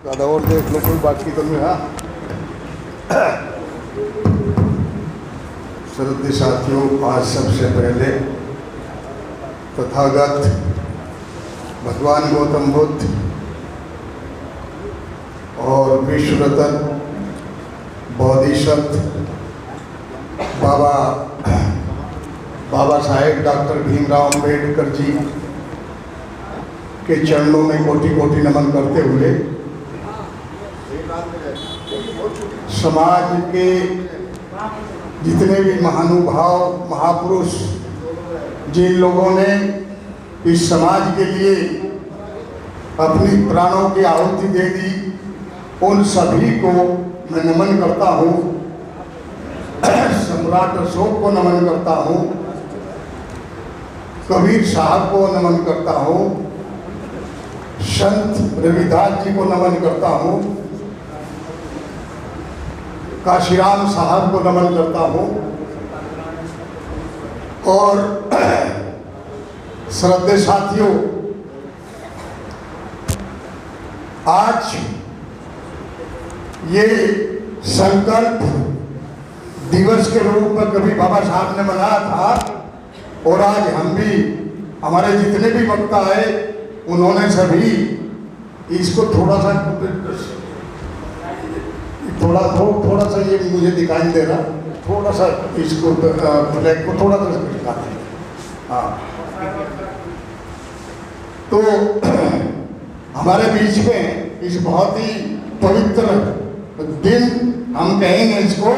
ज़्यादा और देख लो, कोई बाकी तो नहीं। हाँ, श्रद्धेय साथियों, आज सबसे पहले तथागत भगवान गौतम बुद्ध और विश्व रत्न बोधिसत्व बाबा साहेब डॉक्टर भीमराव अम्बेडकर जी के चरणों में कोटि कोटि नमन करते हुए समाज के जितने भी महानुभाव महापुरुष जिन लोगों ने इस समाज के लिए अपनी प्राणों की आहुति दे दी, उन सभी को मैं नमन करता हूँ। सम्राट अशोक को नमन करता हूँ, कबीर साहब को नमन करता हूँ, संत रविदास जी को नमन करता हूँ, काशीराम साहब को नमन करता हूँ और श्रद्धेय साथियों, आज ये संकल्प दिवस के रूप में कभी बाबा साहब ने मनाया था और आज हम भी, हमारे जितने भी वक्ता है उन्होंने सभी इसको थोड़ा सा ये मुझे दिखाई दे रहा, थोड़ा सा इसको ब्लैक को थोड़ा सा दिखाते हैं। हाँ, तो हमारे बीच में इस बहुत ही पवित्र दिन हम कहेंगे इसको,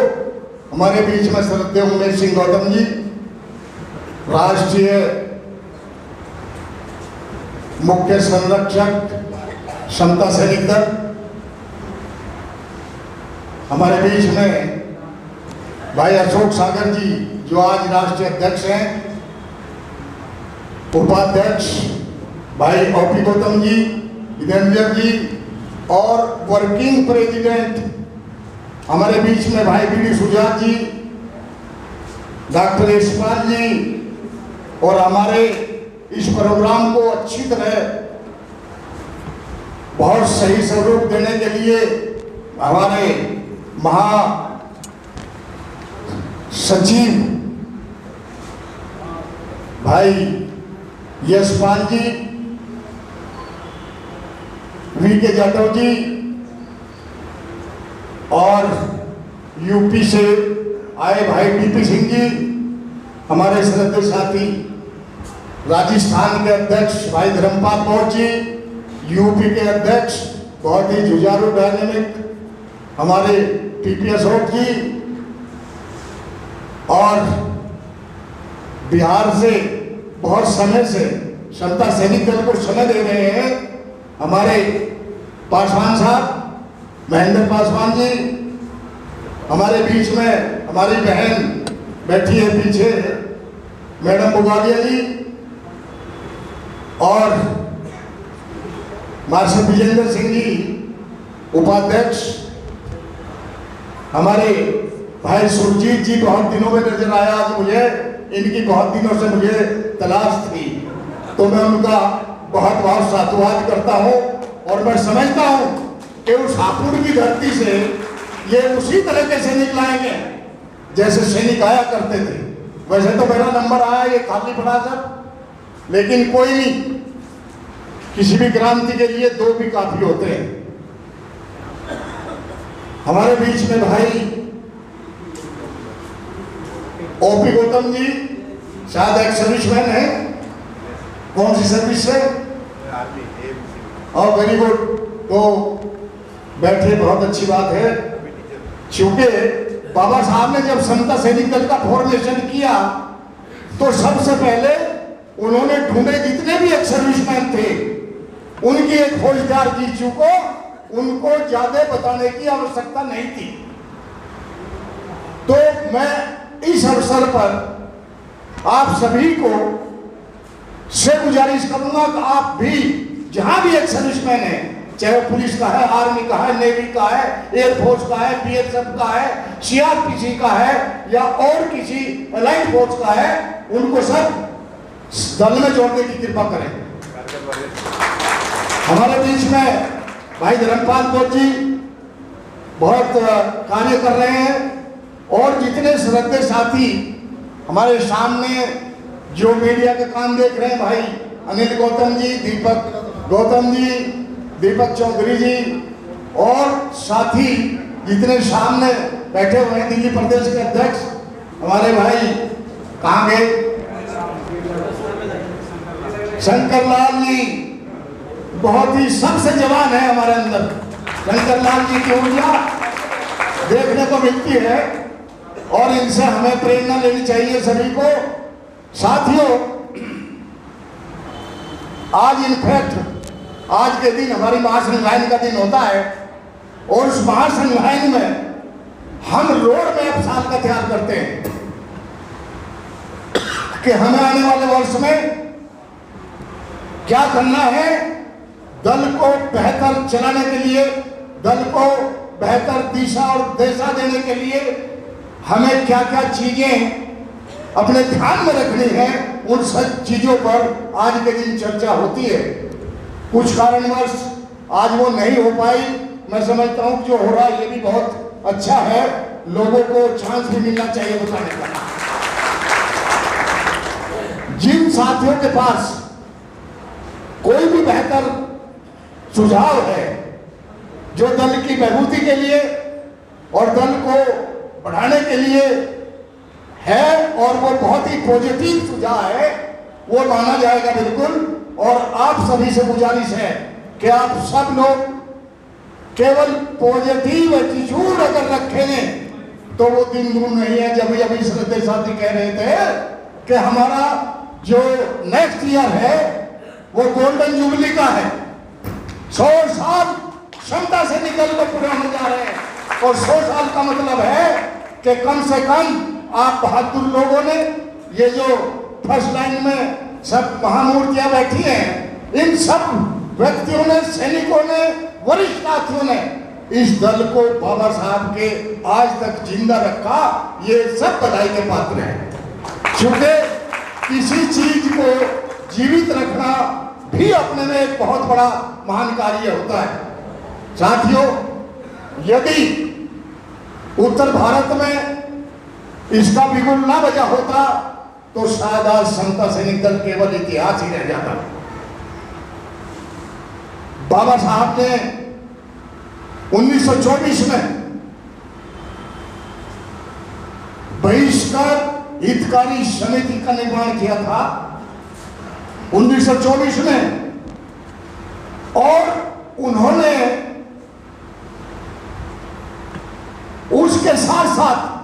हमारे बीच में श्रद्धेय उमेश सिंह गौतम जी, राष्ट्रीय मुख्य संरक्षक समता सैनिक दल, हमारे बीच में भाई अशोक सागर जी जो आज राष्ट्रीय अध्यक्ष हैं, उपाध्यक्ष भाई ओपी गौतम जी, विदेंद्र जी और वर्किंग प्रेसिडेंट हमारे बीच में भाई बीडी सुजात जी, डॉक्टर यशपाल जी, और हमारे इस प्रोग्राम को अच्छी तरह बहुत सही स्वरूप देने के लिए हमारे महा सचिव भाई यशपाल जी, वी के यादव जी और यूपी से आए भाई डीपी सिंह जी, हमारे श्रद्धेय साथी राजस्थान के अध्यक्ष भाई धर्मपाल कौर जी, यूपी के अध्यक्ष बहुत ही जुझारू डायनेमिक हमारे टीपी अशोक जी, और बिहार से बहुत समय से समता सैनिक दल को समय दे रहे हैं हमारे पासवान साहब, महेंद्र पासवान जी, हमारे बीच में हमारी बहन बैठी है पीछे मैडम बुगालिया जी, और मार्शल विजेंद्र सिंह जी उपाध्यक्ष, हमारे भाई सुरजीत जी बहुत दिनों में नजर आया आज मुझे, इनकी बहुत दिनों से मुझे तलाश थी, तो मैं उनका बहुत बहुत साधुवाद करता हूँ और मैं समझता हूँ कि उस हापुड़ की धरती से ये उसी तरह के सैनिक लाएंगे जैसे सैनिक आया करते थे। वैसे तो मेरा नंबर आया, ये खाली पड़ा सब, लेकिन कोई नहीं, किसी भी क्रांति के लिए दो भी काफी होते हैं। हमारे बीच में भाई ओपी गौतम जी, शायद एक सर्विसमैन है, कौन सी सर्विस से? और वेरी गुड, तो बैठे, बहुत अच्छी बात है। क्योंकि बाबा साहब ने जब समता सैनिक दल का फॉर्मेशन किया तो सबसे पहले उन्होंने ढूंढे जितने भी एक सर्विसमैन थे, उनकी एक फौजदार जीचू को उनको ज्यादा बताने की आवश्यकता नहीं थी। तो मैं इस अवसर पर आप सभी को से गुजारिश करूंगा कि आप भी जहां भी एक सर्विसमैन है, चाहे वो पुलिस का है, आर्मी का है, नेवी का है, एयरफोर्स का है, बीएसएफ का है, सीआरपीसी का है या और किसी एलाइड फोर्स का है, उनको सब दल में जोड़ने की कृपा करें। हमारे बीच में भाई धर्मपाल कोच जी बहुत कार्य कर रहे हैं, और जितने श्रद्धेय साथी हमारे सामने जो मीडिया के काम देख रहे हैं, भाई अनिल गौतम जी, दीपक गौतम जी, दीपक चौधरी जी, और साथी जितने सामने बैठे हुए हैं, दिल्ली प्रदेश के अध्यक्ष हमारे भाई कहाँ गए, शंकर लाल जी, बहुत ही सबसे जवान है हमारे अंदर। शंकर लाल जी की ऊर्जा देखने को मिलती है और इनसे हमें प्रेरणा लेनी चाहिए सभी को। साथियों, आज इनफैक्ट आज के दिन हमारी महासंगठन का दिन होता है, और उस महासंगठन में हम रोड मैप साल का तैयार करते हैं कि हमें आने वाले वर्ष में क्या करना है। दल को बेहतर चलाने के लिए, दल को बेहतर दिशा और दिशा देने के लिए हमें क्या क्या चीजें अपने ध्यान में रखनी है, उन सब चीजों पर आज के दिन चर्चा होती है। कुछ कारणवश आज वो नहीं हो पाई। मैं समझता हूँ जो हो रहा है ये भी बहुत अच्छा है, लोगों को चांस भी मिलना चाहिए बताने का। जिन साथियों के पास कोई भी बेहतर सुझाव है जो दल की मजबूती के लिए और दल को बढ़ाने के लिए है, और वो बहुत ही पॉजिटिव सुझाव है, वो माना जाएगा बिल्कुल। और आप सभी से गुजारिश है कि आप सब लोग केवल पॉजिटिव एटीट्यूड अगर रखें तो वो दिन दूर नहीं है। जब अभी श्रद्धेय साथी कह रहे थे कि हमारा जो नेक्स्ट ईयर है वो गोल्डन जुबली का है, 100 साल क्षमता से निकल कर पूरा हो जा रहे हैं, और 100 साल का मतलब है कि कम से कम आप बहादुर लोगों ने, ये जो फर्स्ट लाइन में सब महामूर्तियां बैठी हैं, इन सब व्यक्तियों ने, सैनिकों ने, वरिष्ठ साथियों ने इस दल को बाबा साहब के आज तक जिंदा रखा। ये सब बधाई के पात्र हैं, क्योंकि किसी चीज को जीवित रखना भी अपने में एक बहुत बड़ा महान कार्य होता है। साथियों, यदि उत्तर भारत में इसका बिगुल ना बजा होता तो शायद आज समता सैनिक दल केवल इतिहास ही रह जाता। बाबा साहब ने 1924 में बहिष्कार हितकारी समिति का निर्माण किया था, 1924 में, और उन्होंने उसके साथ साथ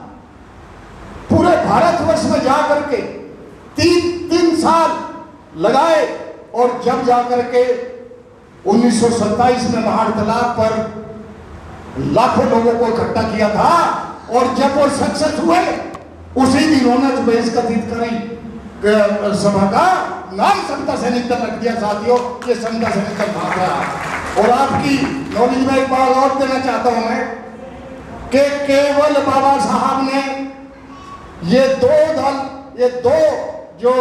पूरे भारतवर्ष में जाकर के 3 साल लगाए, और जब जाकर के 1927 में महाड़तलाब पर लाखों लोगों को इकट्ठा किया था, और जब वो सक्सेस हुए उसी दिन उन्होंने बहिष्कृत हितकारी सभा का नाम समता सैनिक दल रख दिया। साथियों, ये समता सैनिक दल भाग रहा। और आपकी नॉलेज में एक बात और देना चाहता हूं मैं कि केवल बाबा साहब ने ये दो जो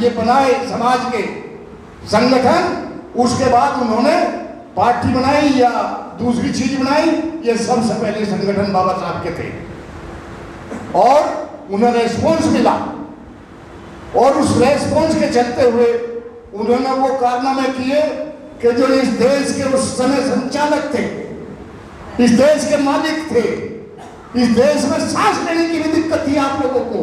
ये बनाए समाज के संगठन, उसके बाद उन्होंने पार्टी बनाई या दूसरी चीज बनाई, ये सबसे पहले संगठन बाबा साहब के थे, और उन्हें रेस्पॉन्स मिला, और उस रेस्पॉन्स के चलते हुए उन्होंने वो कारनामे किए कि जो इस देश के उस समय संचालक थे, इस देश के मालिक थे, इस देश में सांस लेने की भी दिक्कत थी आप लोगों को,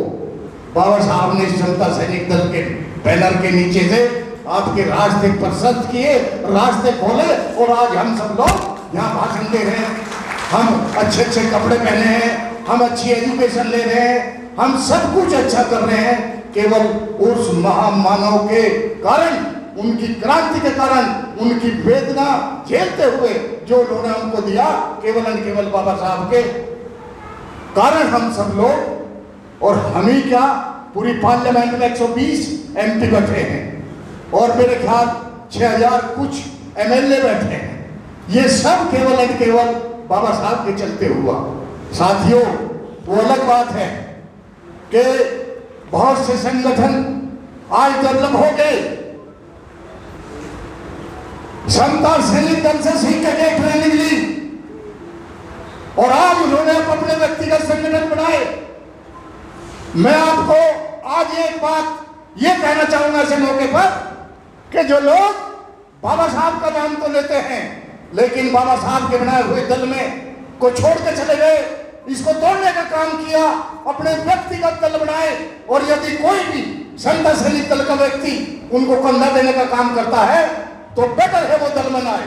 बाबा साहब ने समता सैनिक दल के बैनर के नीचे से आपके रास्ते प्रशस्त किए, रास्ते खोले, और आज हम सब लोग यहाँ भाषण दे रहे हैं, हम अच्छे अच्छे कपड़े पहने हैं, हम अच्छी एजुकेशन ले रहे हैं, हम सब कुछ अच्छा कर रहे हैं, केवल उस महामानव के कारण, उनकी क्रांति के कारण, उनकी वेदना झेलते हुए जो उन्होंने हमको दिया, केवल और केवल बाबा साहब के कारण हम सब लोग, और हम ही क्या, पूरी पार्लियामेंट में 120 MP बैठे हैं, और मेरे ख्याल 6000 कुछ MLA बैठे हैं। ये सब केवल और केवल बाबा साहब के चलते हुआ। साथियों, वो अलग बात है कि बहुत से संगठन आज दुर्लभ हो गए, समता सैनिक दल से सीख के ट्रेनिंग ली और आज उन्होंने अपने व्यक्तिगत संगठन बनाए। मैं आपको आज एक बात ये कहना चाहूंगा इस मौके पर कि जो लोग बाबा साहब का नाम तो लेते हैं लेकिन बाबा साहब के बनाए हुए दल में को छोड़ के चले गए, इसको तोड़ने का काम किया, अपने व्यक्तिगत दल बनाए। और यदि कोई भी समता सैनिक दल का व्यक्ति उनको कंधा देने का काम करता है तो बेटर है वो दल बनाए,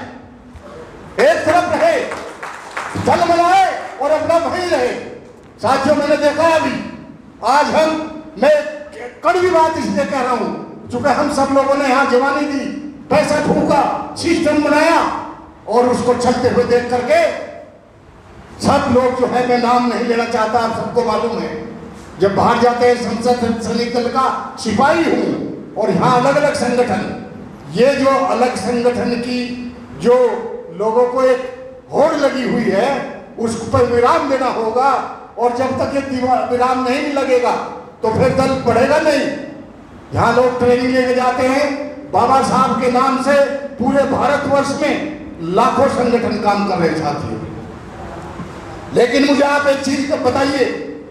एक तरफ रहे, दल बनाए और अपना वहीं रहे। साथियों, मैंने देखा अभी आज मैं कड़वी बात इसलिए कह रहा हूं क्योंकि हम सब लोगों ने यहाँ जवानी दी, पैसा फूका, सिस्टम बनाया और उसको चलते हुए देख करके सब लोग जो है, मैं नाम नहीं लेना चाहता, आप सबको मालूम है, जब बाहर जाते हैं संसद सैनिक दल का सिपाही हूं और यहाँ अलग अलग संगठन, ये जो अलग संगठन की जो लोगों को एक होड़ लगी हुई है उस पर विराम देना होगा और जब तक ये विराम नहीं लगेगा तो फिर दल बढ़ेगा नहीं। यहाँ लोग ट्रेनिंग लेके जाते हैं बाबा साहब के नाम से, पूरे भारतवर्ष में लाखों संगठन काम कर रहे साथियों। लेकिन मुझे आप एक चीज बताइए,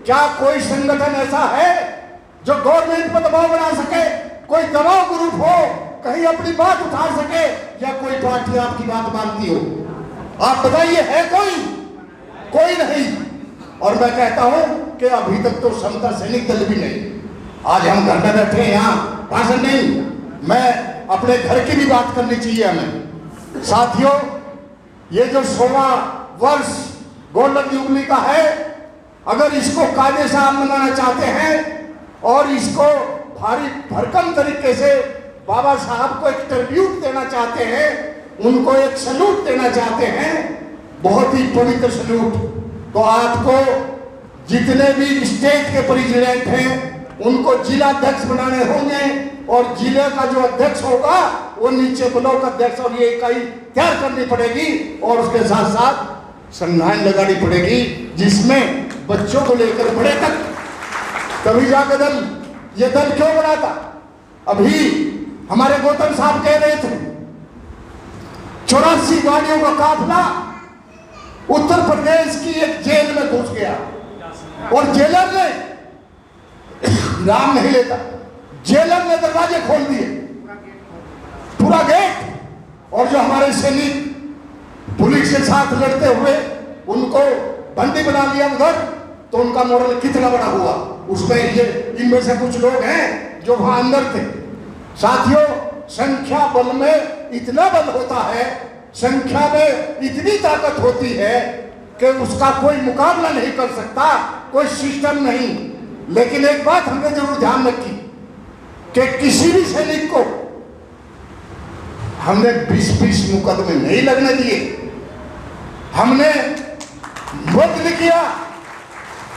क्या कोई संगठन ऐसा है जो गवर्नमेंट पर दबाव बना सके, कोई दबाव ग्रुप हो कहीं अपनी बात उठा सके, या कोई पार्टी आपकी बात मानती हो? आप बताइए, है कोई नहीं। और मैं कहता हूं कि अभी तक तो समता सैनिक दल भी नहीं। आज हम घर में बैठे हैं, यहाँ भाषण नहीं, मैं अपने घर की भी बात करनी चाहिए हमें। साथियों, ये जो 16 वर्ष गोल्डन जुबली का है, अगर इसको कायदे से आप मनाना चाहते हैं और इसको भारी भरकम तरीके से बाबा साहब को एक ट्रिब्यूट देना चाहते हैं, उनको एक सैल्यूट देना चाहते हैं, बहुत ही पवित्र सैल्यूट, तो आपको जितने भी स्टेट के प्रेसिडेंट हैं उनको जिला अध्यक्ष बनाने होंगे और जिले का जो अध्यक्ष होगा वो नीचे ब्लॉक अध्यक्ष और ये इकाई तैयार करनी पड़ेगी और उसके साथ साथ संविधान लगानी पड़ेगी जिसमें बच्चों को लेकर बड़े तक, तभी जाकर दल, ये दल क्यों बना था? अभी हमारे गौतम साहब कह रहे थे 84 गाड़ियों का काफिला उत्तर प्रदेश की एक जेल में घुस गया और जेलर ने नाम नहीं लेता, जेलर ने दरवाजे खोल दिए, पूरा गेट, और जो हमारे सैनिक पुलिस के साथ लड़ते हुए उनको बंदी बना लिया उधर, तो उनका मॉरल कितना बड़ा हुआ। उसमें ये इनमें से कुछ लोग हैं जो वहां अंदर थे। साथियों, संख्या बल में इतना बल होता है, संख्या में इतनी ताकत होती है कि उसका कोई मुकाबला नहीं कर सकता, कोई सिस्टम नहीं। लेकिन एक बात हमने जरूर ध्यान रखी कि किसी भी सैनिक को हमने 20-20 मुकदमे नहीं लगने दिए, हमने बदल किया,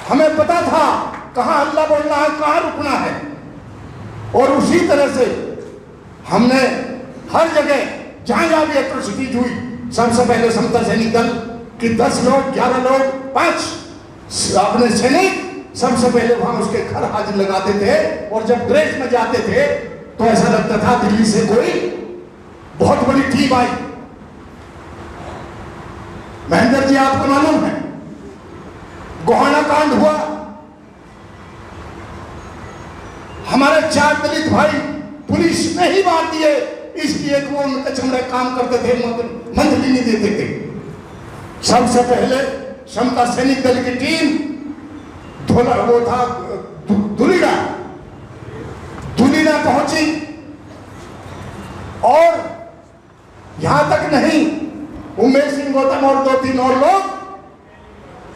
हमें पता था कहां हल्ला बोलना है, कहां रुकना है, और उसी तरह से हमने हर जगह जहां जहां भी एट्रोसिटीज हुई, सबसे पहले समता सैनिक दल कि 10 लोग, 11 लोग, 5 अपने सैनिक सबसे पहले वहां उसके घर हाजिर लगाते थे और जब ड्रेस में जाते थे तो ऐसा लगता था दिल्ली से कोई बहुत बड़ी टीम आई। महेंद्र जी, आपको मालूम है गोहाना कांड हुआ, हमारे 4 दलित भाई पुलिस ने ही मार दिए इसलिए कि वो उनके चमड़े काम करते थे, मंथली नहीं देते थे। सबसे पहले समता सैनिक दल की टीम वो था दुलीना पहुंची और यहां तक नहीं, उमेश सिंह गौतम और 2-3 और लोग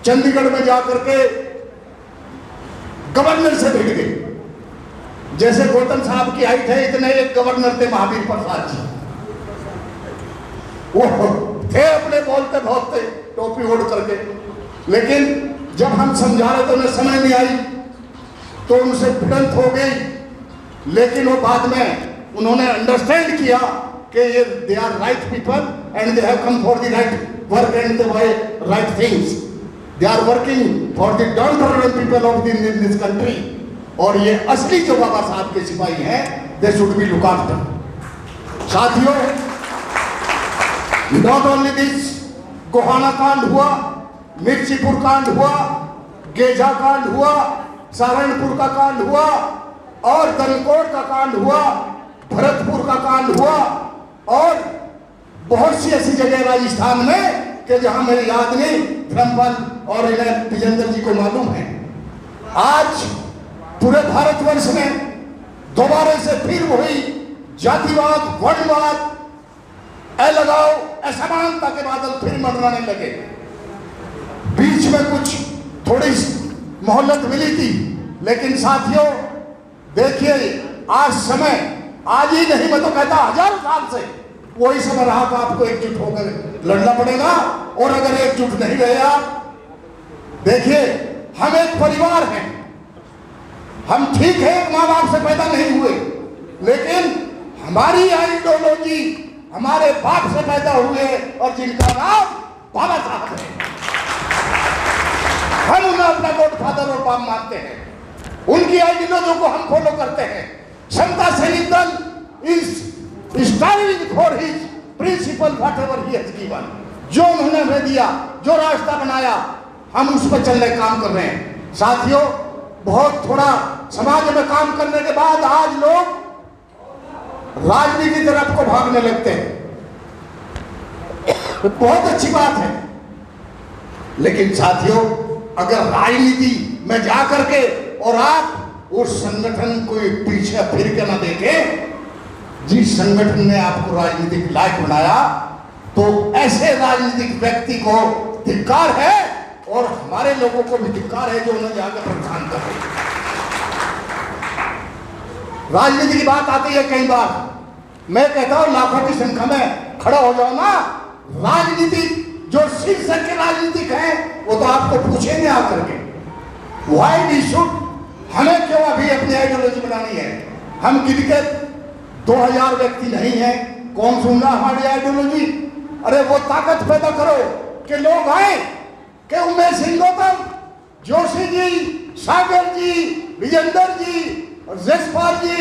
चंडीगढ़ में जाकर के गवर्नर से भिड़ गए। जैसे गौतम साहब की हाइट है इतने एक गवर्नर थे महावीर प्रसाद जी, वो थे अपने बोलते भोगते टोपी ओढ़ करके, लेकिन जब हम समझा रहे तो उन्हें समझ नहीं आई तो उनसे भिड़ंत हो गई। लेकिन वो बाद में उन्होंने अंडरस्टैंड किया कि ये they are right people and they have come for the right work and the right things, they are working for the down tolerant people of this country, और ये असली जो बाबा साहब के सिपाही हैं, they should be look after. साथियों, not only this, Gohana कांड हुआ, मिर्चीपुर कांड हुआ, गेजा कांड हुआ, सहारनपुर का कांड हुआ और दलकोट का कांड हुआ, भरतपुर का कांड हुआ और बहुत सी ऐसी जगह राजस्थान में कि जहां मेरी आदमी धर्मपाल और विजेंद्र जी को मालूम है। आज पूरे भारतवर्ष में दोबारा से फिर वही जातिवाद, वर्णवाद, अलगाव, असमानता के बादल फिर मंडराने लगे। बीच में कुछ थोड़ी मोहलत मिली थी, लेकिन साथियों देखिए आज समय, आज ही नहीं मैं तो कहता हजारों साल से वही समय रहा कि आपको एकजुट होकर लड़ना पड़ेगा। और अगर एकजुट नहीं रहे आप, देखिए हम एक परिवार हैं, हम ठीक है माँ बाप से पैदा नहीं हुए, लेकिन हमारी आइडियोलॉजी हमारे बाप से पैदा हुए और जिनका नाम बाबा साहब है। हम उन्हें अपना गॉडफादर और बाप मानते हैं, उनकी आइडियोलॉजी को हम फॉलो करते हैं। Samata Sainik Dal is striving for his principle whatever he has given. जो उन्होंने हमें दिया, जो रास्ता बनाया, हम उस पर चलने काम कर रहे हैं। साथियों बहुत थोड़ा समाज में काम करने के बाद आज लोग राजनीति की तरफ को भागने लगते हैं, तो बहुत अच्छी बात है। लेकिन साथियों अगर राजनीति में जा करके और आप उस संगठन को पीछे फिर के ना देखें जिस संगठन ने आपको राजनीतिक लायक बनाया, तो ऐसे राजनीतिक व्यक्ति को धिक्कार है और हमारे लोगों को भी धिक्कार है जो उन्हें जाकर प्रधान कर रहे हैं। राजनीति की बात आती है, कई बार मैं कहता हूं लाखों की संख्या में खड़ा हो जाओ ना, राजनीति जो शीर्षक के राजनीतिक हैं वो तो आपको पूछेंगे आकर के व्हाई वी शुड, हमें क्यों अभी अपनी आइडियोलॉजी बनानी है। हम किसी 2000 व्यक्ति नहीं है, कौन सुन रहा हमारी आइडियोलॉजी। अरे वो ताकत पैदा करो कि लोग आए कि उमेश सिंह गौतम, जोशी जी, सागर जी, विजेंद्र जी और जसपाल जी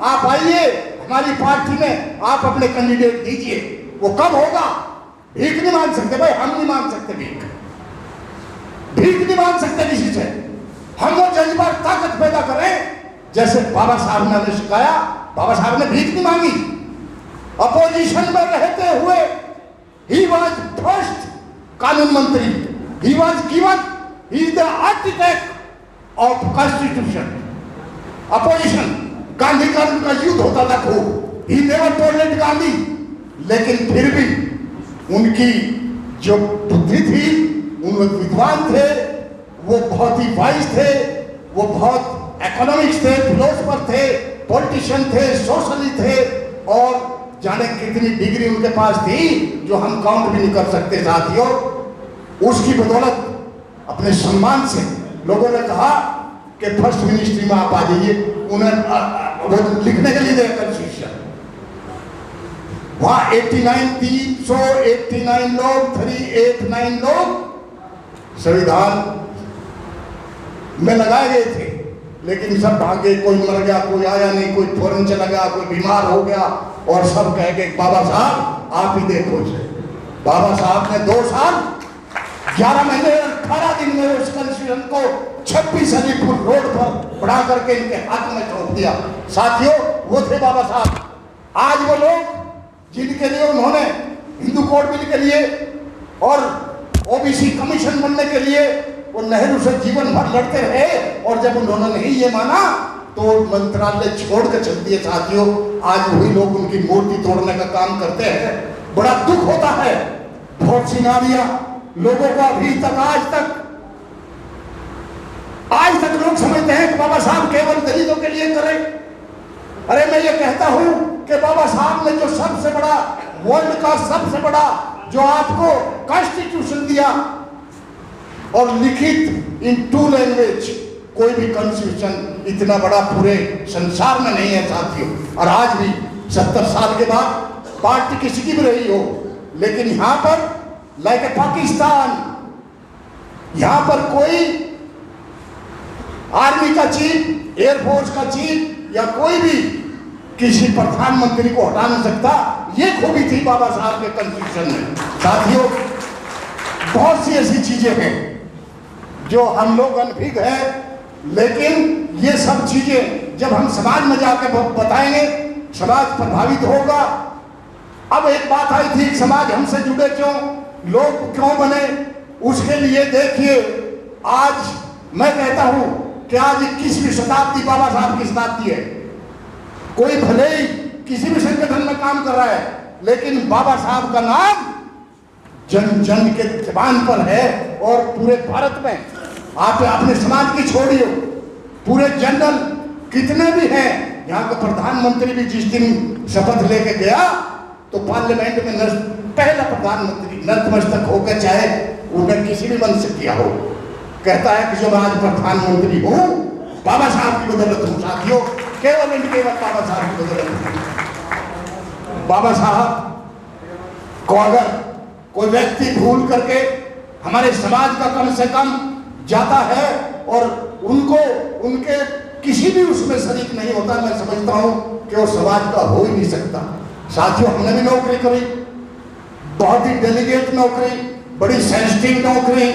आप आइए हमारी पार्टी में, आप अपने कैंडिडेट दीजिए। वो कब होगा? भीख नहीं मांग सकते भाई, हम नहीं मांग सकते भीख नहीं मांग सकते किसी से। हम वो जज्बा ताकत पैदा करें जैसे बाबा साहब ने हमें सिखाया। बाबा साहब ने भीख नहीं मांगी, अपोजिशन में रहते हुए ही वॉज फर्स्ट कानून मंत्री, he was given, he is the architect of constitution. Opposition, Gandhi का उनका युद्ध होता था खूब, ही नेवर टॉलरेट गांधी, लेकिन फिर भी उनकी जो बुद्धि थी, उन विद्वान थे, वो बहुत ही वाइज थे, वो बहुत इकोनॉमिक्स थे, फिलोसफर थे, पॉलिटिशियन थे, सोशलिस्ट थे और जाने कितनी डिग्री उनके पास थी जो हम काउंट भी नहीं कर सकते साथियों। उसकी बदौलत अपने सम्मान से लोगों ने कहा कि फर्स्ट मिनिस्ट्री में आप आ जाइए, उन्हें लिखने के लिए दिया कॉन्स्टिट्यूशन। वहां 389 लोग 389 लोग संविधान में लगाए गए थे, लेकिन सब भागे, कोई मर गया, कोई आया नहीं, कोई फौरन चला गया, कोई बीमार हो गया और सब कह गए बाबा साहब आप ही देखो। बाबा साहब ने 2 साल 11 महीने 18 दिन में उस कॉन्स्टिट्यूशन को 26 अलीपुर रोड पर बढ़ा करके इनके हाथ में सौंप दिया। साथियों वो थे बाबा साहब। आज वो लोग जिनके लिए उन्होंने हिंदू कोड बिल के लिए और ओबीसी कमीशन बनने के लिए वो नेहरू से जीवन भर लड़ते रहे और जब उन्होंने नहीं ये माना तो मंत्रालय छोड़ कर चल दिए। साथियों आज वही लोग उनकी मूर्ति तोड़ने का काम करते हैं। बड़ा दुख होता है, बहुत सी नारियां लोगों को अभी तक आज तक लोग समझते हैं कि बाबा साहब केवल दलितों के लिए करें। अरे मैं ये कहता हूं कि बाबा साहब ने जो सबसे बड़ा, वर्ल्ड का सबसे बड़ा जो आपको कॉन्स्टिट्यूशन दिया और लिखित इन 2 लैंग्वेज, कोई भी कॉन्स्टिट्यूशन इतना बड़ा पूरे संसार में नहीं है साथियों। और आज भी 70 साल के बाद पार्टी किसी की भी रही हो, लेकिन यहां पर लाइक पाकिस्तान, यहां पर कोई आर्मी का चीफ, एयरफोर्स का चीफ या कोई भी किसी प्रधानमंत्री को हटा नहीं सकता, ये खूबी थी बाबा साहब के कॉन्स्टिट्यूशन में। साथियों, बहुत सी ऐसी चीजें हैं जो हम लोग अनभिज्ञ हैं, लेकिन ये सब चीजें जब हम समाज में जाकर बताएंगे, समाज प्रभावित होगा। अब एक बात आई थी, समाज हमसे जुड़े क्यों, लोग क्यों बने, उसके लिए देखिए आज मैं कहता हूं कि आज 21वीं शताब्दी बाबा साहब की शताब्दी है। कोई भले ही किसी भी संगठन में काम कर रहा है, लेकिन बाबा साहब का नाम जन जन के जबान पर है। और पूरे भारत में आप अपने समाज की छोड़िए, पूरे जनरल कितने भी हैं, यहाँ का प्रधानमंत्री भी जिस दिन शपथ लेके गया तो पार्लियामेंट में पहला प्रधानमंत्री नतमस्तक होकर, चाहे उन्हें किसी भी वंश से किया हो, कहता है कि जो मैं आज प्रधानमंत्री हूँ बाबा साहब की बदौलत हूँ। साथियों, केवल बाबा साहब की बदौलत हूँ। बाबा साहब को अगर कोई व्यक्ति भूल करके हमारे समाज का कम से कम जाता है और उनको उनके किसी भी उसमें शरीक नहीं होता, मैं समझता हूं कि वो समाज का हो ही नहीं सकता। साथियों, हमने भी नौकरी करी, बहुत ही डेलीगेट नौकरी, बड़ी सेंसिटिव नौकरी,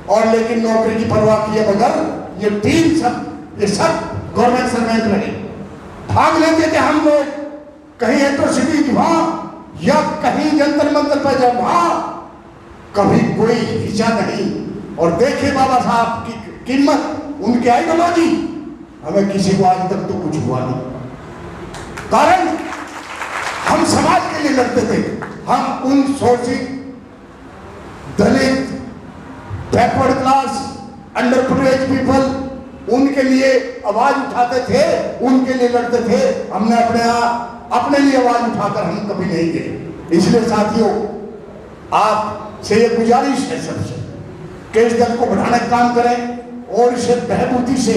और लेकिन नौकरी की परवाह किए बगैर ये सब गवर्नमेंट सर्वेंट रहे। भाग लेते थे हम लोग, कहीं एट्रोसिटी वहां या कहीं जंतर मंतर पर जब वहां, कभी कोई हिचा नहीं। और देखिए बाबा साहब की कीमत, उनकी आइडियोलॉजी, हमें किसी को आज तक तो कुछ हुआ नहीं, कारण हम समाज के लिए लड़ते थे। हम उन शोषित, दलित, backward class, underprivileged people, उनके लिए आवाज उठाते थे, उनके लिए लड़ते थे। हमने अपने लिए आवाज उठाकर हम कभी नहीं गए। इसलिए साथियों, आपसे ये गुजारिश है सबसे कि इस दल को बढ़ाने का काम करें और इसे बहबूदी से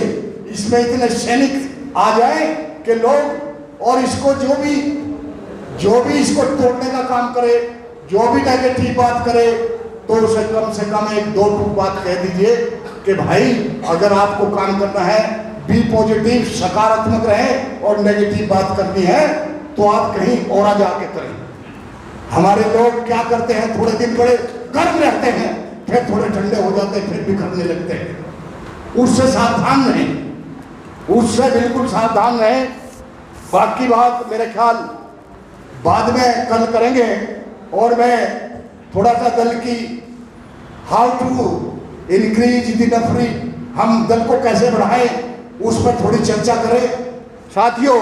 इसमें इतने सैनिक आ जाए कि लोग, और इसको जो भी इसको तोड़ने का काम करे, जो भी नेगेटिव बात करे, तो उसे कम से कम एक दो टूक बात कह दीजिए कि भाई अगर आपको काम करना है, बी पॉजिटिव, सकारात्मक रहे, और नेगेटिव बात करनी है तो आप कहीं और जाके करें। हमारे लोग क्या करते हैं, थोड़े दिन बड़े गर्म रहते हैं, फिर थोड़े ठंडे हो जाते हैं, फिर बिखरने लगते हैं। उससे सावधान रहें, उससे बिल्कुल सावधान रहें। बाकी बात मेरे ख्याल बाद में कल करेंगे, और मैं थोड़ा सा दल की हाउ टू इंक्रीज द नफरी, हम दल को कैसे बढ़ाएं, उस पर थोड़ी चर्चा करें। साथियों,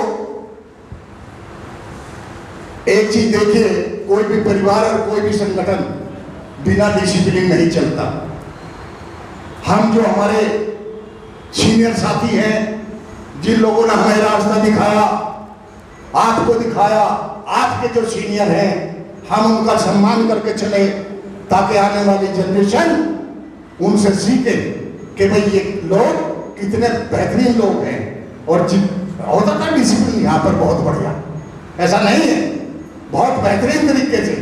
एक चीज देखिए, कोई भी परिवार और कोई भी संगठन बिना डिसिप्लिन नहीं चलता। हम जो हमारे सीनियर साथी हैं, जिन लोगों ने हमें रास्ता दिखाया, आपको दिखाया, आपके जो सीनियर हैं, हम उनका सम्मान करके चले, ताकि आने वाली जनरेशन उनसे सीखे कि भाई ये लोग कितने बेहतरीन लोग हैं। और होता था डिसिप्लिन यहाँ पर बहुत बढ़िया, ऐसा नहीं है, बहुत बेहतरीन तरीके से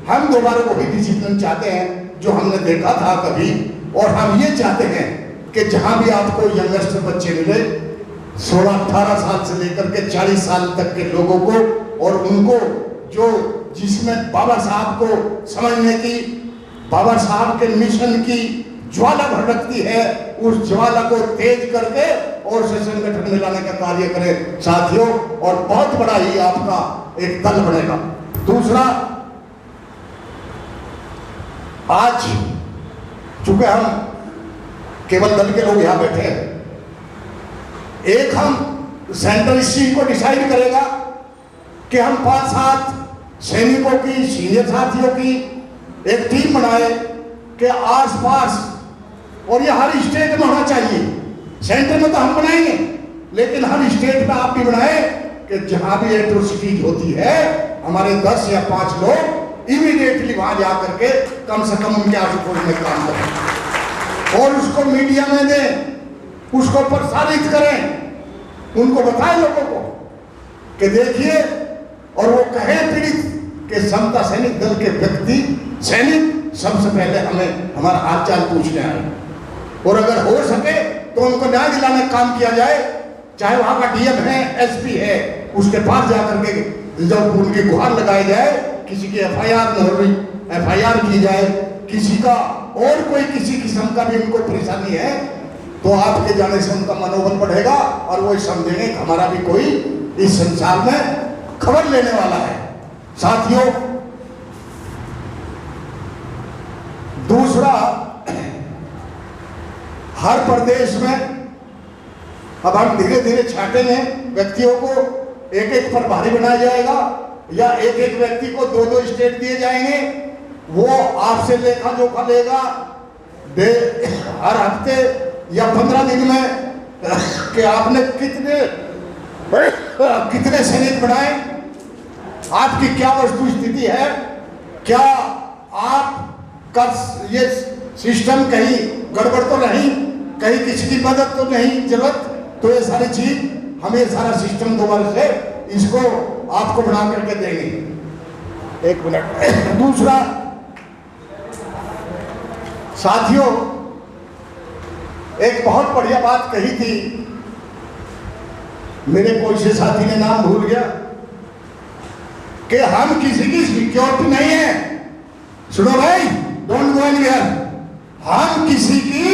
हम दोबारा वही डिसिप्लिन चाहते हैं जो हमने देखा था कभी। और हम ये चाहते हैं कि जहाँ भी आपको यंगस्टर बच्चे मिले, 16-18 साल से लेकर के 40 साल तक के लोगों को, और उनको जो जिसमें बाबा साहब को समझने की, बाबा साहब के मिशन की ज्वाला भड़कती है, उस ज्वाला को तेज करके और उसे संगठन में लाने का कार्य करें साथियों, और बहुत बड़ा ही आपका एक दल बनेगा। दूसरा, आज चूंकि हम केवल दल के लोग यहां बैठे हैं, एक हम सेंटर इस चीज को डिसाइड करेगा कि हम 5-7 सैनिकों की, सीनियर साथियों की एक टीम बनाए कि आसपास, और ये हर स्टेट में होना चाहिए। सेंटर में तो हम बनाएंगे, लेकिन हर स्टेट में आप भी बनाए कि जहां भी एट्रोसिटीज होती है, हमारे 10 या 5 लोग इमीडिएटली वहां जाकर के कम से कम उनके आंसू खोलने का काम करें, और उसको मीडिया में दें, उसको प्रसारित करें, उनको बताएं लोगों को कि देखिए, और वो कहें पीड़ित कि समता सैनिक दल के व्यक्ति, सैनिक सबसे पहले हमें हमारा हाल चाल पूछने आए, और अगर हो सके तो उनको न्याय दिलाने का काम किया जाए, चाहे वहां का डीएम है, एसपी है, उसके पास जाकर के जब उनकी गुहार लगाई जाए, किसी की एफआईआर न हुई, एफआईआर की जाए, किसी का और कोई किसी किस्म का भी उनको परेशानी है, तो आपके जाने से उनका मनोबल बढ़ेगा और वो समझेंगे कि हमारा भी कोई इस संसार में खबर लेने वाला है। साथियों, दूसरा, हर प्रदेश में अब हम धीरे धीरे छांटेंगे व्यक्तियों को, एक एक प्रभारी बनाया जाएगा या एक एक व्यक्ति को 2-2 स्टेट दिए जाएंगे। वो आपसे लेखा जोखा लेगा हर हफ्ते या 15 दिन में कि आपने कितने सैनिक बनाए, आपकी क्या वस्तु स्थिति है, क्या आपका ये सिस्टम कहीं गड़बड़ तो नहीं, कहीं किसी की मदद तो नहीं जरूरत, तो ये सारी चीज हम ये सारा सिस्टम दोबारा से इसको आपको बना करके देंगे। एक मिनट। दूसरा, साथियों, एक बहुत बढ़िया बात कही थी, मेरे कोई से साथी ने नाम भूल गया, कि हम किसी की सिक्योरिटी नहीं है। सुनो भाई, डोंट गो एनीवेयर, हम किसी की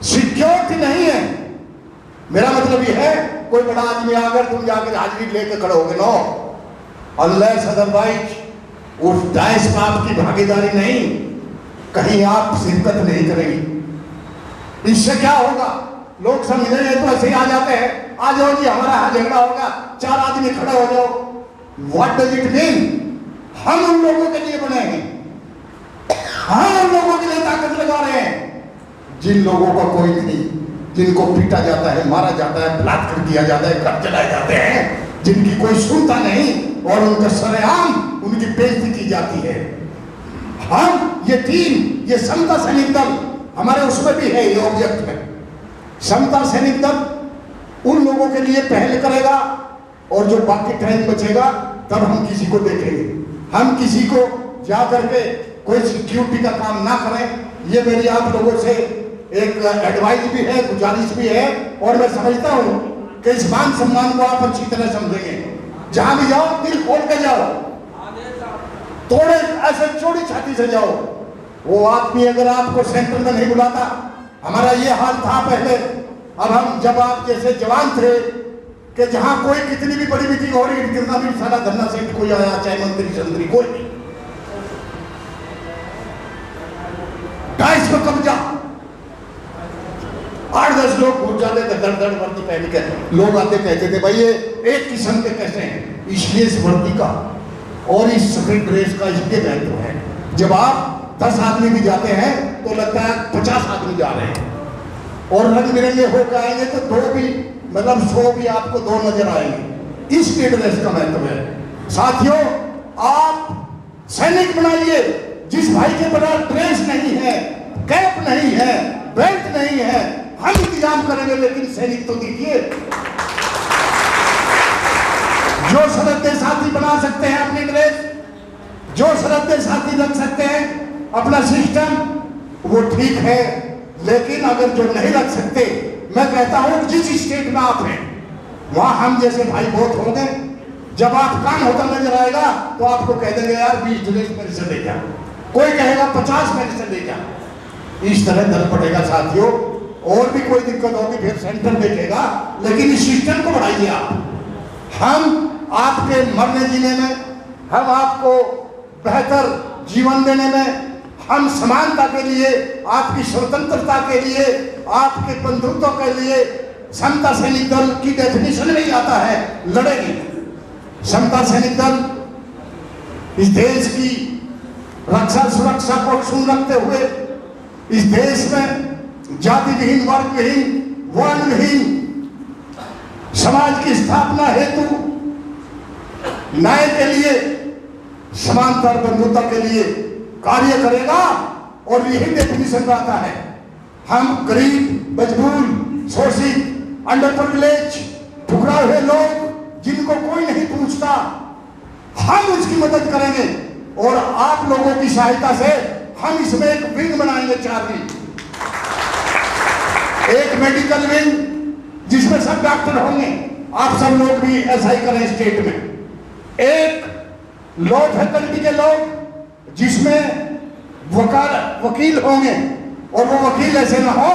सिक्योरिटी नहीं है। मेरा मतलब यह है, कोई बड़ा आदमी आकर तुम जाकर हाजिरी लेकर खड़े होगे, नो, अनलेस अदरवाइज उस डाइस में आपकी भागीदारी नहीं, कहीं आप शिरकत नहीं करेंगे। इससे क्या होगा, लोग समझेंगे तो ऐसे ही आ जाते हैं, आ जाओ जी हमारा यहाँ झगड़ा होगा, 4 आदमी खड़े हो जाओ। What does it mean? हम उन लोगों के लिए बने हैं, हम उन लोगों के लिए ताकत लगा रहे हैं जिन लोगों का कोई नहीं, जिनको पीटा जाता है, मारा जाता है, बलात्कार किया जाता है, घर जलाए जाते हैं, जिनकी कोई सुनता नहीं और उनका सरेआम उनकी बेइज्जती की जाती है। हम ये टीम, ये समता सैनिक दल, हमारे उसमें भी है, ये ऑब्जेक्ट है। समता सैनिक दल उन लोगों के लिए पहल करेगा और जो बाकी टाइम बचेगा तब हम किसी को देखेंगे। हम किसी को जा करके कोई सिक्योरिटी का काम ना करें। ये मेरी आप लोगों से एक एडवाइस भी है, गुजारिश भी है, और मैं समझता हूँ कि इस मान सम्मान को आप अच्छी तरह समझेंगे। जहां भी जाओ दिल खोल के जाओ, थोड़े ऐसे चौड़ी छाती से जाओ। वो आदमी अगर आपको सेंटर में नहीं बुलाता, हमारा ये हाल था पहले, अब हम जब आप जैसे जवान थे कि जहां कोई कितनी भी बड़ी मीटिंग हो रही, कितना भी सारा धरना सेठ कोई आया, चाहे मंत्री संतरी कोई नहीं, डाइस में कब्जा, 8-10 लोग घुस जाते थे, दड़ वर्दी पहन के। लोग आते कहते थे भाई ये एक किस्म के कैसे हैं, इसलिए इस वर्दी का और इस सफेद ड्रेस का इसलिए महत्व है। जब आप 10 आदमी भी जाते हैं तो लगता है 50 आदमी जा रहे हैं, और रंग बिरंगे होकर आएंगे तो 2 भी, मतलब 100 भी आपको 2 नजर आएंगे। इसलिए ड्रेस का महत्व है। साथियों, आप सैनिक बनाइए, जिस भाई के पास ड्रेस नहीं है, कैप नहीं है, बेल्ट नहीं है, हम इंतजाम करेंगे, लेकिन सैनिक तो दीजिए। जो सरहदे साथी बना सकते हैं अपनी ड्रेस, जो सरहदे साथी रख सकते हैं अपना सिस्टम, वो ठीक है। लेकिन अगर जो नहीं रख सकते, मैं कहता हूं जिस स्टेट में आप हैं वहां हम जैसे भाई बहुत होंगे। जब आप काम होता नजर आएगा तो आपको कह देंगे यार 20 ड्रेस मेरे से ले जा, कोई कहेगा 50 मेरे से ले जा। इस तरह दल पड़ेगा साथियों। और भी कोई दिक्कत होगी फिर सेंटर देखेगा, लेकिन इस सिस्टम को बढ़ाइए आप। हम आपके मरने जीने में, हम आपको बेहतर जीवन देने में, हम समानता के लिए, आपकी स्वतंत्रता के लिए, आपके बंधुत्व के लिए समता सैनिक दल की डेफिनेशन में ही आता है, लड़ेगी। समता सैनिक दल इस देश की रक्षा सुरक्षा को सुन रखते हुए, इस देश में जाति विहीन, वर्ग विहीन, वर्ण विहीन समाज की स्थापना हेतु न्याय के लिए, समानता और बंधुता के लिए कार्य करेगा। और यही डेफिनेशन रहता है। हम गरीब, मजबूर, शोषित, अंडर प्रिविलेज, ठुकराए हुए लोग जिनको कोई नहीं पूछता, हम उसकी मदद करेंगे। और आप लोगों की सहायता से हम इसमें एक विंग बनाएंगे, 4 विंग। एक मेडिकल विंग जिसमें सब डॉक्टर होंगे, आप सब लोग भी ऐसा ही करें स्टेट में। एक लॉ फैकल्टी के लोग जिसमें वकील होंगे, और वो वकील ऐसे ना हो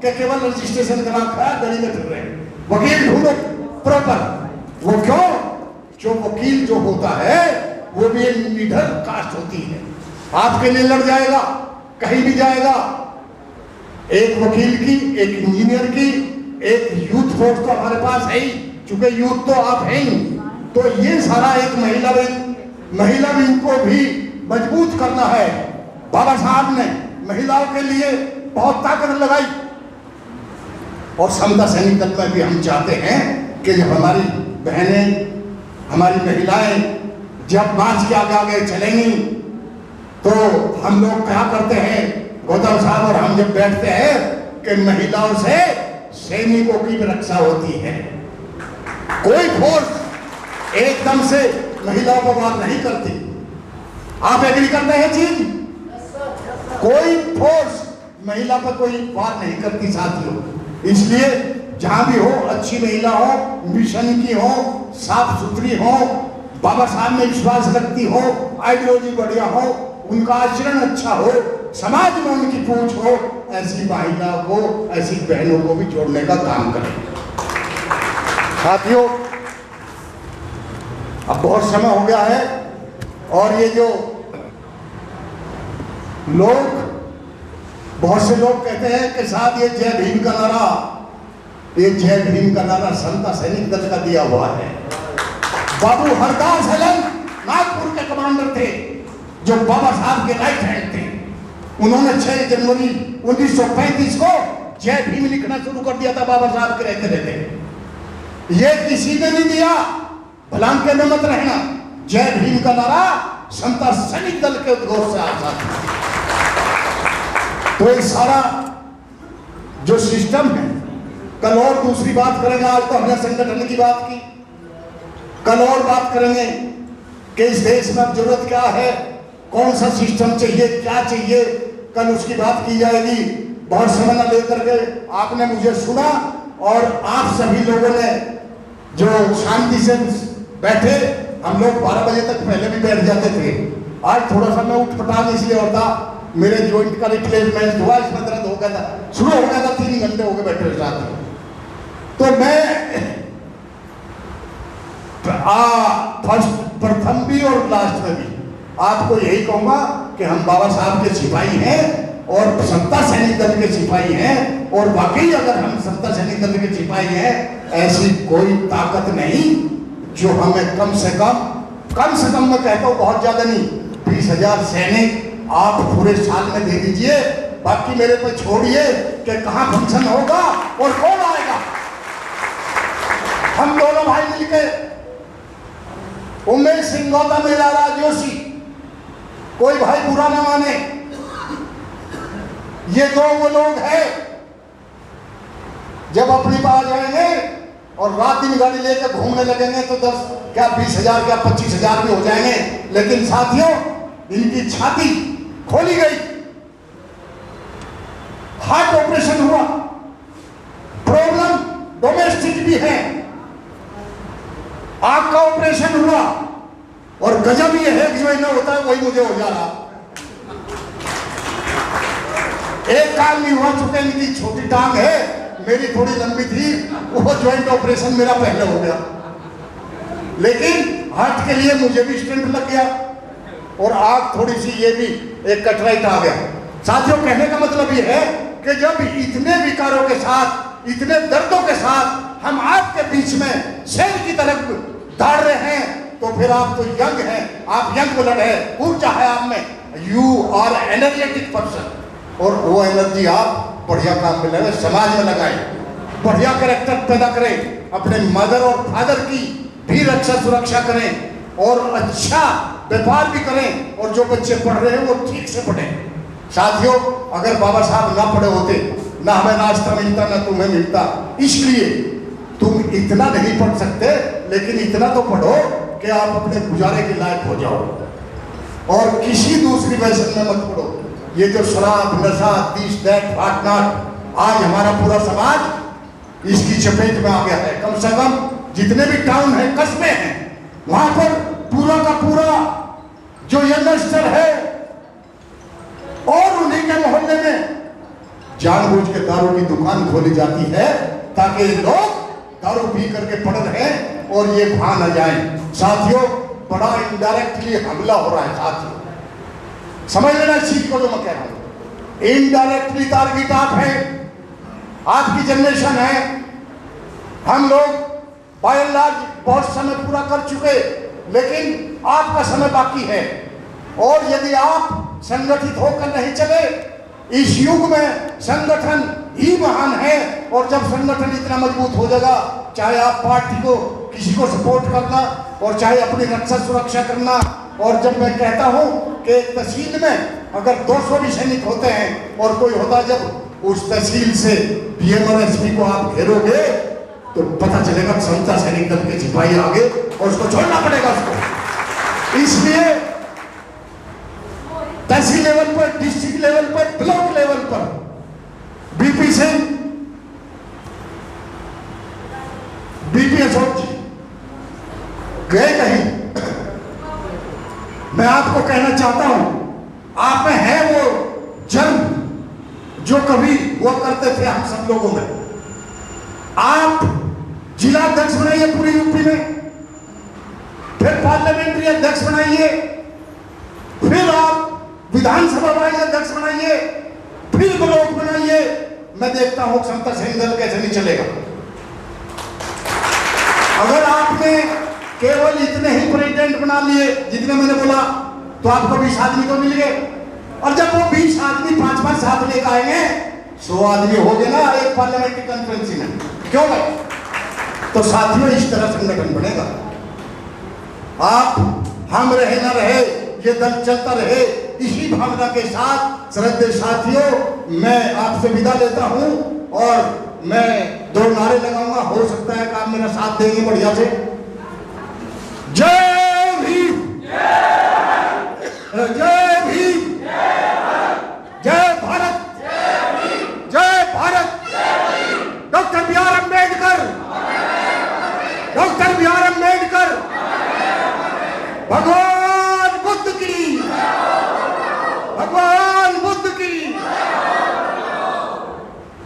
कि केवल रजिस्ट्रेशन करा गली में फिर रहे, वकील ढूंढो प्रॉपर। वो क्यों? जो वकील जो होता है वो भी एक लीडर कास्ट होती है, आपके लिए लड़ जाएगा, कहीं भी जाएगा। एक वकील की, एक इंजीनियर की, एक यूथ फोर्स तो हमारे पास है ही, चूंकि यूथ तो आप हैं ही, तो ये सारा एक महिला विंग को भी मजबूत करना है। बाबा साहब ने महिलाओं के लिए बहुत ताकत लगाई, और समता सैनिक दल में भी हम चाहते हैं कि जब हमारी बहनें, हमारी महिलाएं जब मार्च के आगे आगे चलेंगी, तो हम लोग क्या करते हैं, गौतम साहब और हम जब बैठते हैं कि महिलाओं से सैनिकों की भी रक्षा होती है। कोई फोर्स एकदम से महिलाओं को वार नहीं करती। आप एग्री करते हैं चीज? कोई फोर्स महिला पर कोई वार नहीं करती साथियों। इसलिए जहां भी हो, अच्छी महिला हो, मिशन की हो, साफ सुथरी हो, बाबा साहब में विश्वास रखती हो, आइडियोलॉजी बढ़िया हो, उनका आचरण अच्छा हो, समाज में उनकी पहुंच हो, ऐसी महिला को, ऐसी बहनों को भी जोड़ने का काम करें। साथियों, अब बहुत समय हो गया है, और ये जो लोग, बहुत से लोग कहते हैं कि साहब ये जय भीम का नारा, ये जय भीम का नारा समता सैनिक दल का दिया हुआ है। बाबू हरदास हेलन नागपुर के कमांडर थे, जो बाबा साहब के राइट हैंड थे। उन्होंने 6 जनवरी 1935 को जय भीम लिखना शुरू कर दिया था, बाबा साहब के रहते रहते। ये किसी ने नहीं दिया, भलांके में मत रहना। जय भीम का नारा समता सैनिक दल के उद्घोष से आता था। तो ये सारा जो सिस्टम है, कल और दूसरी बात करेंगे। आज तो हमने संगठन की बात की, कल और बात करेंगे कि इस देश में जरूरत क्या है, कौन सा सिस्टम चाहिए, क्या चाहिए, कल उसकी बात की जाएगी। बहुत समय न लेकर के आपने मुझे सुना, और आप सभी लोगों ने जो शांति से बैठे, हम लोग 12 बजे तक पहले भी बैठ जाते थे। आज थोड़ा सा मैं उठपटांग इसलिए होता, मेरे जॉइंट का रिप्लेसमेंट हुआ, इसमें दर्द हो गया था, शुरू हो गया था, 3 घंटे हो गए बैठे साथ। तो मैं प्रथम भी और लास्ट में भी आपको यही कहूंगा कि हम बाबा साहब के सिपाही हैं, और समता सैनिक दल के सिपाही हैं, और वाकई अगर हम समता सैनिक दल के सिपाही हैं, ऐसी कोई ताकत नहीं जो हमें कम से कम मैं कहता हूँ, बहुत ज्यादा नहीं, 20,000 सैनिक आप पूरे साल में दे दीजिए, बाकी मेरे पे छोड़िए कि कहाँ फंक्शन होगा और कौन आएगा। हम दोनों भाई मिलके, उमेश सिंह, गौतम इलारा जोशी, कोई भाई बुरा ना माने, ये दो वो लोग हैं, जब अपनी बात जाएंगे और रात दिन गाड़ी लेकर घूमने लगेंगे तो 10 क्या 20,000 क्या 25,000 भी हो जाएंगे। लेकिन साथियों, इनकी छाती खोली गई, हार्ट ऑपरेशन हुआ, प्रॉब्लम डोमेस्टिक भी है, आग का ऑपरेशन हुआ, और गजब ये है कि जो इन्हें होता है वही मुझे हो जा रहा। एक काम नहीं हुआ, चुके इनकी छोटी टांग है, मेरी थोड़ी लंबी थी, वो ज्वाइंट ऑपरेशन मेरा पहले हो गया, लेकिन हार्ट के लिए मुझे भी स्टेंट लग गया, और आग थोड़ी सी ये भी एक कटराइट आ गया। साथियों, कहने का मतलब ये है कि जब इतने विकारों के साथ, इतने दर्दों के साथ हम आपके बीच में शेर की तरफ दौड़ रहे हैं, तो फिर आप तो यंग हैं, आप यंग ब्लड है, ऊर्जा है आप में, यू आर एनर्जेटिक पर्सन, और वो एनर्जी आप बढ़िया काम में लगाए, समाज में लगाए, बढ़िया कैरेक्टर पैदा करें, अपने मदर और फादर की भी रक्षा सुरक्षा करें, और अच्छा व्यापार भी करें, और जो बच्चे पढ़ रहे हैं वो ठीक से पढ़ें। साथियों, अगर बाबा साहब ना पढ़े होते, ना हमें नाश्ता मिलता, ना तुम्हें मिलता, इसलिए तुम इतना नहीं पढ़ सकते, लेकिन इतना तो पढ़ो कि आप अपने गुजारे के लायक हो जाओ, और किसी दूसरी वैसे में मत पढ़ो। ये जो शराब, नशा, दिस दैट व्हाट नॉट, आज हमारा पूरा समाज इसकी चपेट में आ गया है। कम से कम जितने भी टाउन है, कस्बे हैं, वहां पर पूरा का पूरा जो यंगस्टर है और उन्हीं के मोहल्ले में जानबूझ के दारू की दुकान खोली जाती है ताकि लोग दारू पी करके पड़ रहे और ये खा न जाए। साथियों, बड़ा इनडायरेक्टली हमला हो रहा है। साथियों, समझ लेना इस चीज को जो मैं कह रहा हूं। इनडायरेक्टली टारगेट आप है, आपकी जनरेशन है। हम लोग बाय एंड लार्ज बहुत समय पूरा कर चुके, लेकिन आपका समय बाकी है। और यदि आप संगठित होकर नहीं चले, इस युग में संगठन ही महान है। और जब संगठन इतना मजबूत हो जाएगा, चाहे आप पार्टी को किसी को सपोर्ट करना और चाहे अपनी रक्षा सुरक्षा करना। और जब मैं कहता हूं कि एक तहसील में अगर 200 भी सैनिक होते हैं और कोई होता, जब उस तहसील से पीएम और एसपी को आप घेरोगे तो पता चलेगा समता सैनिक दल के सिपाही आगे और उसको छोड़ना पड़ेगा उसको। इसलिए तहसील लेवल पर, डिस्ट्रिक्ट लेवल पर, ब्लॉक लेवल पर बीपी सिंह, बीपी अशोक जी गए कहीं। मैं आपको कहना चाहता हूं, आप में है वो जन्म जो कभी हुआ करते थे हम सब लोगों में। आप जिला अध्यक्ष बनाइए पूरी यूपी में, फिर पार्लियामेंट्री अध्यक्ष बनाइए, फिर आप विधानसभा वाइज अध्यक्ष बनाइए, फिर ब्लॉक बनाइए। मैं देखता हूं समता सैनिक दल कैसे नहीं चलेगा। अगर आपने केवल इतने ही प्रेसिडेंट बना लिए जितने मैंने बोला, तो आपको 20 आदमी तो मिल गए। और जब वो 20 आदमी 5-5 साथ लेकर आएंगे, 100 आदमी हो गए ना एक पार्लियामेंट्री कॉन्फ्रेंस में, क्यों भाई? तो साथियों, इस तरह संगठन बनेगा। आप हम रहे ना रहे, ये दल चलता रहे, इसी भावना के साथ श्रद्धेय साथियों, मैं आपसे विदा लेता हूं। और मैं 2 नारे लगाऊंगा, हो सकता है कि आप मेरा साथ देंगे बढ़िया से। जय भीम, जय भीम, जय भारत, जय Bharat. Doctor B R Ambedkar, doctor B R Ambedkar, भगवान बुद्ध की, भगवान बुद्ध की।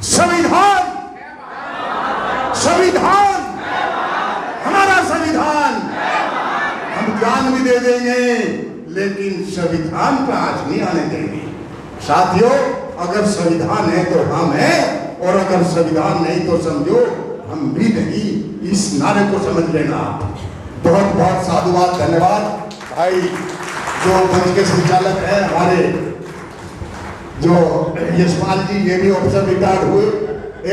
संविधान, संविधान, हमारा संविधान हम जान भी दे देंगे, लेकिन संविधान पर आंच नहीं आने देंगे। साथियों, अगर संविधान है तो हम हैं, और अगर संविधान नहीं तो समझो हम भी नहीं। इस नारे को समझ लेना आप। बहुत बहुत साधुवाद, धन्यवाद। भाई जो मंच के संचालक है हमारे, जो यशपाल जी, ये भी ऑफिसर रिटायर्ड हुए।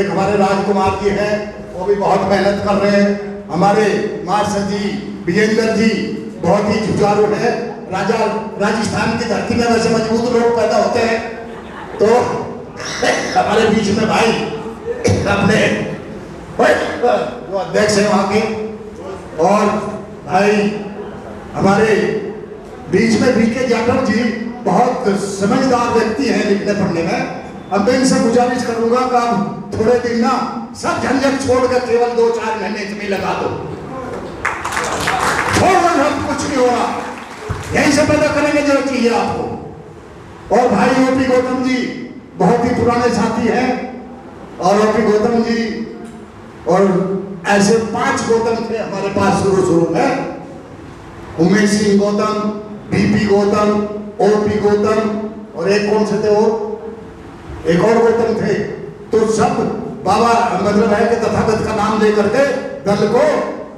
एक हमारे राजकुमार जी हैं, वो भी बहुत मेहनत कर रहे हैं। हमारे मास्टर जी विजेंद्र जी बहुत ही जुझारू है। राजस्थान की धरती में वैसे मजबूत लोग पैदा होते हैं, तो हमारे बीच में भाई अपने जो अध्यक्ष है वहां के, और भाई हमारे बीच में बीके जाटव जी बहुत समझदार व्यक्ति हैं लिखने पढ़ने में। अब मैं इनसे गुजारिश करूंगा कि आप थोड़े दिन ना सब झंझट छोड़कर केवल 2-4 महीने इसमें लगा दो। कुछ नहीं होगा, यहीं से पैदा करेंगे जो चाहिए आपको। और भाई ओपी गौतम जी बहुत ही पुराने साथी हैं, और ओपी गौतम जी और ऐसे 5 गौतम थे हमारे पास शुरू में। उमेश सिंह गौतम, बीपी गौतम, ओपी गौतम, और एक कौन से थे, और एक और गौतम थे। तो सब बाबा मतलब है कि तथागत का नाम लेकर के दल को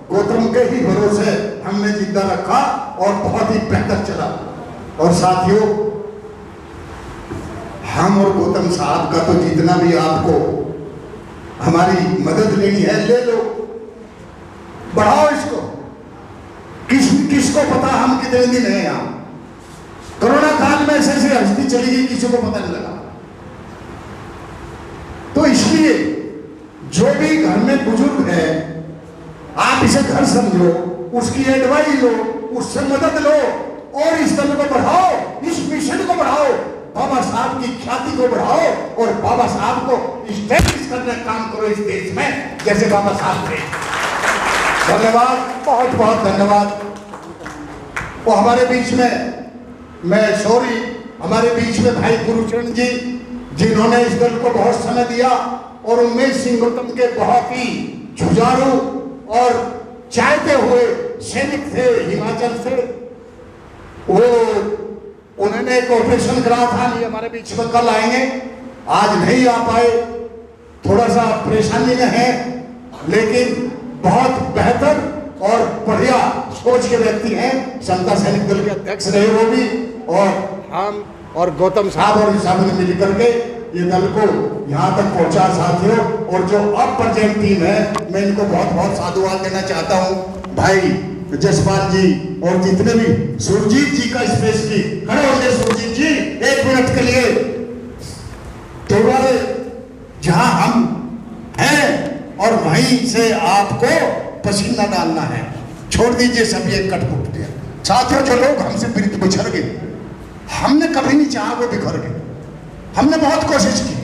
गौतम के ही भरोसे हमने जिंदा रखा और बहुत ही बेहतर चला। और साथियों, हम और गौतम साहब का तो जितना भी आपको हमारी मदद लेनी है ले लो, बढ़ाओ इसको। किसको पता हम कितने दिन हैं यहाँ। कोरोना काल में ऐसे हस्ती चली गई, किसी को पता नहीं लगा। तो इसलिए जो भी घर में बुजुर्ग है, आप इसे घर समझो, उसकी एडवाइस लो, उससे मदद लो, और इस दल को बढ़ाओ, इस मिशन को बढ़ाओ, बाबा साहब की ख्याति को बढ़ाओ, और बाबा साहब को स्टैब्लिश करने का काम करो इस देश में, जैसे बाबा साहब थे। धन्यवाद, बहुत बहुत धन्यवाद। वो हमारे बीच में, मैं सॉरी, हमारे बीच में भाई गुरुचरण जी, जिन्होंने इस दल को बहुत समय दिया, और उमेश सिंह गौतम के बहुत ही जुझारू और चाहते हुए सैनिक थे हिमाचल से। वो उन्होंने एक ऑपरेशन करा था, ये हमारे बीच में कल आएंगे, आज नहीं आ पाए, थोड़ा सा परेशानी में है, लेकिन बहुत बेहतर और बढ़िया सोच के व्यक्ति हैं। समता सैनिक दल के अध्यक्ष रहे वो भी, और हम और गौतम साहब और साहब ने मिल करके ये दल को यहाँ तक पहुँचा साथियों। और जो अब प्रेजेंट टीम है, मैं इनको बहुत बहुत साधुवाद देना चाहता हूँ। भाई जसपाल जी और जितने भी, सुरजीत जी का स्पेशली खड़े हो गए। सुरजीत जी 1 मिनट के लिए, जहाँ हम हैं और वहीं से आपको पसीना डालना है, छोड़ दीजिए सब ये कटपुट दिया। साथियों, जो लोग हमसे प्रीत बिछड़ गए, हमने कभी नहीं चाहा वो बिखर गए। हमने बहुत कोशिश की,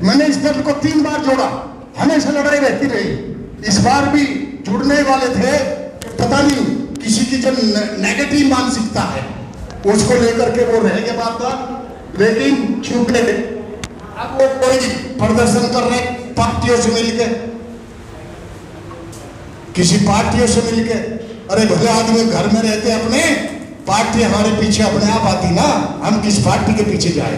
मैंने इस दल को 3 बार जोड़ा, हमेशा लड़ाई रहती रही। इस बार भी जुड़ने वाले थे, पता नहीं किसी की जो नेगेटिव मानसिकता है उसको लेकर के वो रह गया बात था। लेकिन चूंकि अब वो कोई प्रदर्शन कर रहे पार्टियों से मिलके, किसी पार्टियों से मिलके, अरे भले आदमी घर में रहते अपने, पार्टी हमारे पीछे अपने आप आती ना, हम किस पार्टी के पीछे जाए।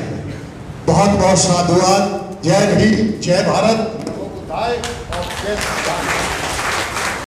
बहुत बहुत साधुवाद। जय भीम, जय भारत, जय